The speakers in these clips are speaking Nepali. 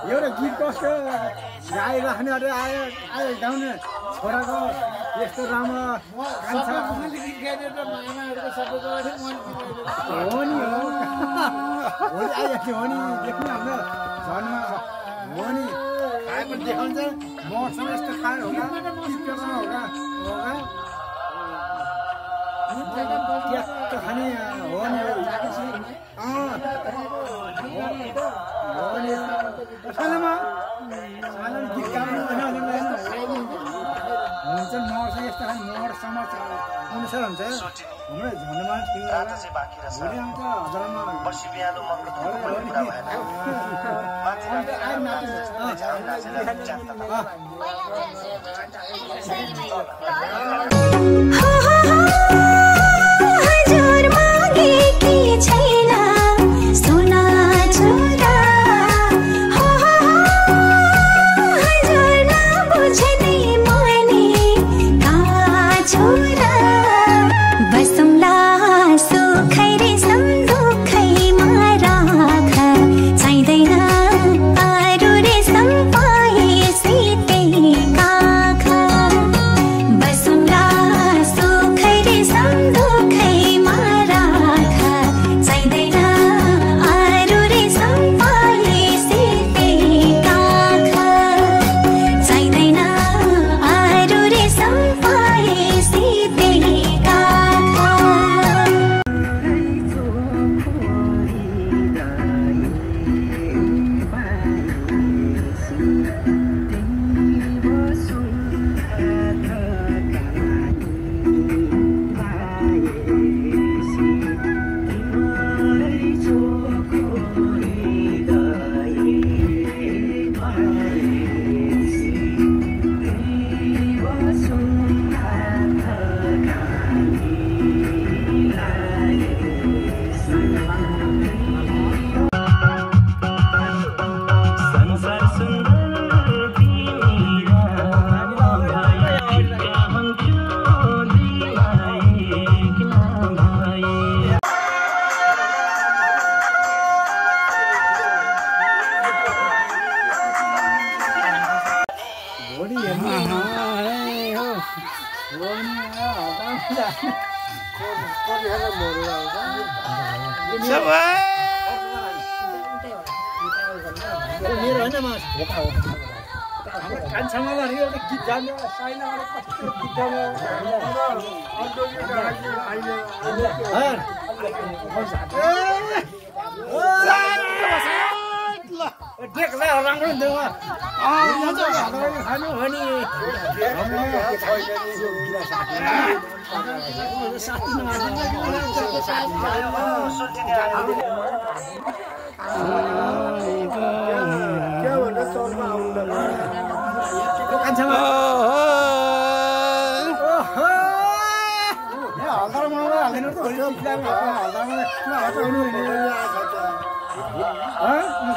एउटा गीत कस्तो गाइराख्ने अरे आयो आयो गाउने छोराको यस्तो राम्रो कान्छा हो नि हो भोलि आइरहेको हो नि देख्नु हाम्रो जन्म हो नि खाए पनि देखाउँछ मसँग यस्तो खाएर होला टिपेरमा होला ट्याक्क खाने हो नि गीत गाउनु हुन्छ मर्छ यस्तो खाने मर समाज अनुसार हुन्छ हाम्रो झन्डमा भोलि आउँछ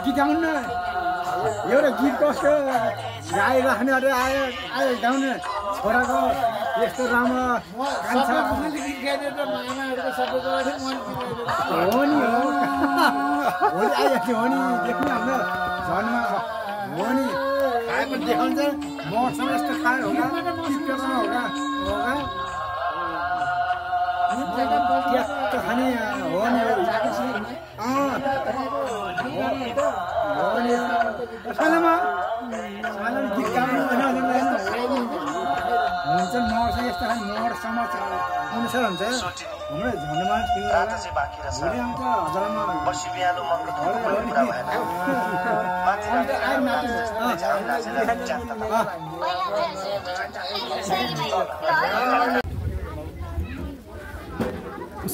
गीत गाउनु एउटा गीत कस्तो गाइराख्ने अरे आयो आयो गाउने छोराको यस्तो राम्रो कान्छा हो नि हो भोलि आइरहेको हो नि देख्नु हाम्रो जन्म हो नि खाए पनि देखाउँछ मसँग यस्तो खाएर होला टिपेरमा होला ट्याक्क खाने हो नि गीत गाउनु हुन्छ हाम्रो झन्डमा ठिक होला भोलि आउँछ हजुरमा बसी बिहालो मनको थोरै पुरा भएन माथि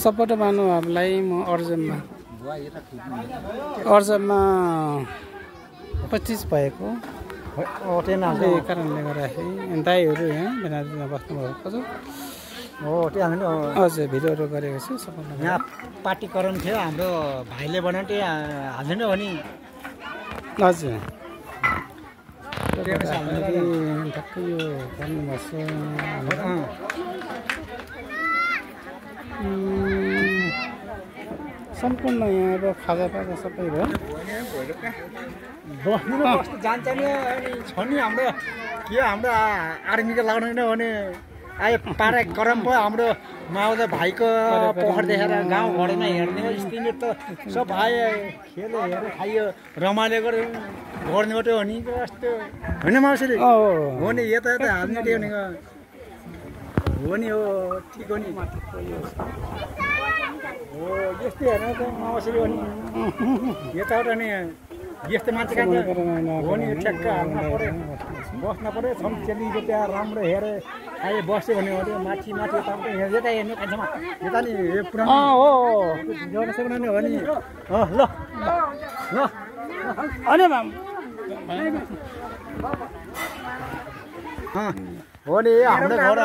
सपोर्ट महानुभावलाई म अर्जनमा 25 भएको त्यही कारणले गर्दाखेरि दाईहरू यहाँ बेनाजुमा बस्नुभएको छ हजुर भिडियोहरू गरेको छु सबैलाई यहाँ पार्टीकरण थियो हाम्रो भाइले बनाएको त्यही हाल्दैन हो नि हजुर ठ्याक्कै यो गर्नुभएको सम्पूर्ण यहाँ अब खाजापाजा सबै भयो बस्नु जान्छ नि अनि छ नि हाम्रो के हाम्रो आर्मीको लाउने भने आयो पारा गरम भयो हाम्रो माओदा भाइको पोखर देखेर गाउँ घरमा हेर्ने स्थिति त सब आयो खेल्यो हेरेर खाइयो रमाइलो गर्यो गर्ने मात्रै हो नि जस्तो होइन माउसीले हो नि यता यता हाल्ने त्यो भनेको हो नि हो ठिक हो नि हो यस्तै हेर्नु त माउसीले हो नि यताबाट नि यस्तो मान्छे कहाँ हो नि ठ्याक्क हाल्न पऱ्यो बस्न पऱ्यो छम चेलीको त्यहाँ राम्रो हेरे अहिले बस्यो भने माथि माथि यता हेर्नु कान्छमा यता नि पुरा हो ल्याउन सक्नुहुने हो नि ल ल अनि हो नि हाम्रो घर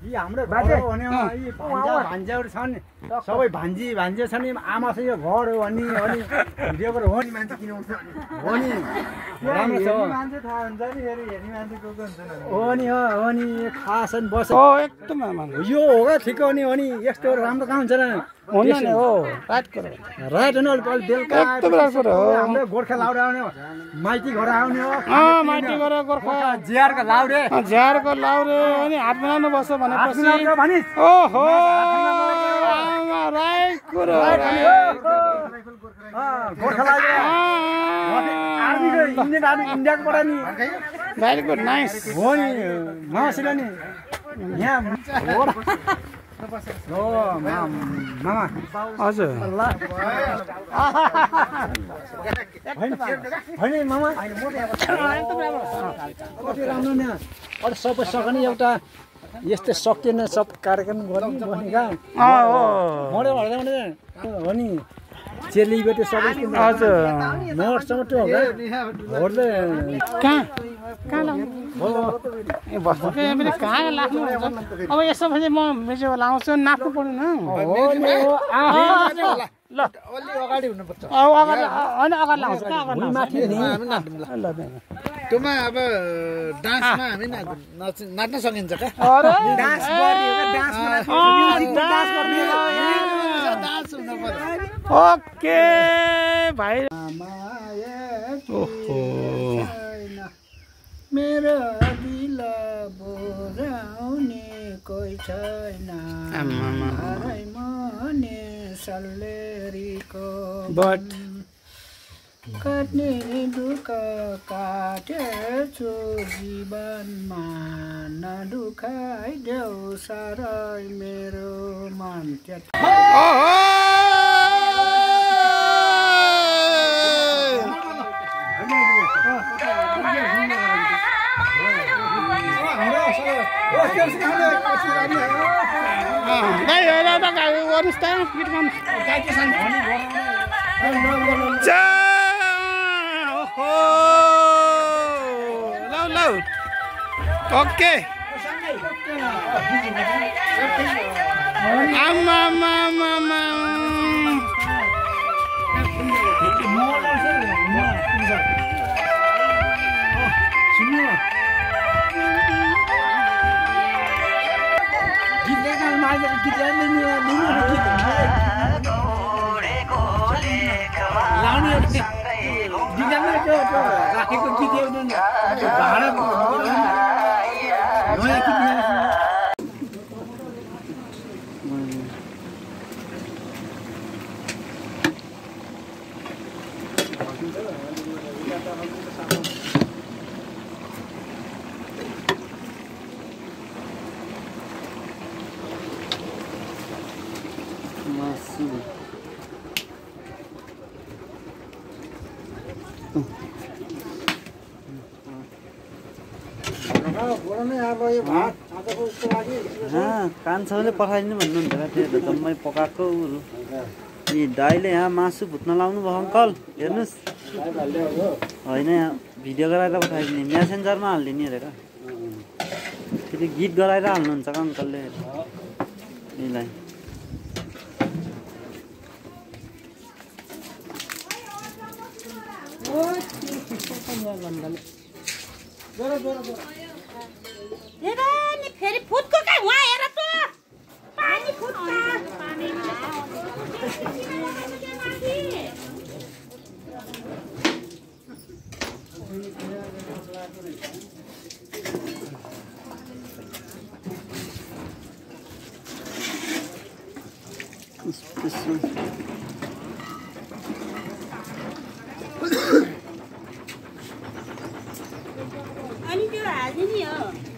यी हाम्रो बाजे भने यी भान्जाहरू छन् सबै भान्जी छन् नि आमा छ यो घर हो अनि भिडियोबाट हो नि मान्छे किन आउँछ हो नि राम्रो छ मान्छे थाहा हुन्छ नि हेर्ने मान्छे को हुन्छ हो नि खास नि बस एकदम यो हो ठिक हो नि यस्तो राम्रो कहाँ हुन्छ न हो राइट हो नि अलिक बेलुका हाम्रो गोर्खा लाउरे आउने माइती घर आउने हो माइती घर गोर्खा जियारको लाउरे अनि हात बनाउनु बस्छ भनेपछि ओहो राइट कुरो गोर्खा लाउरे आर्मीको इन्डियन आर्मी इन्डियाकोबाट नि भेरी गुड नाइस हो नि मासिला नि यहाँ हो मामा हजुर होइन मामा कति राम्रो नि अरू सबै सक्ने एउटा यस्तै सकिएन सब कार्यक्रम गर्ने बस्ने कहाँ मऱ्यो भने हो नि चेली बेटी सबै हजुर मरसँग त्यो होर्दै कहाँ बस्नु कहाँ लाग्नु अब यसो भने म भिडियो लाउँछु नाच्नु पर्दैन ल अगाडि हुनुपर्छ होइन अगाडि लाउँछु त्योमा अब डान्समा हामी नाच्न सकिन्छ क्या ओके भाइ मेरो दिल बोराउने कोही छैन मने सल्लेरीको बट काट्ने दुःख काटेछु जीवनमा नदुखाइदेऊ साह्रै मेरो मन ओके राखेको गीत भाडा कान्छाले पठाइदिनु भन्नुहुन्छ र त्यो जम्मै पकाएको यी दाइले यहाँ मासु भुट्न लाउनु भयो अङ्कल हेर्नुहोस् होइन यहाँ भिडियो गराएर पठाइदिने मेसेन्जरमा हालिदिने अरे क्या फेरि गीत गराएर हाल्नुहुन्छ क्या अङ्कलले यिलाई फेरि फुटको कहाँ उहाँ हेर त पानी फुट्छ अनि त्यो हाल्दिने हो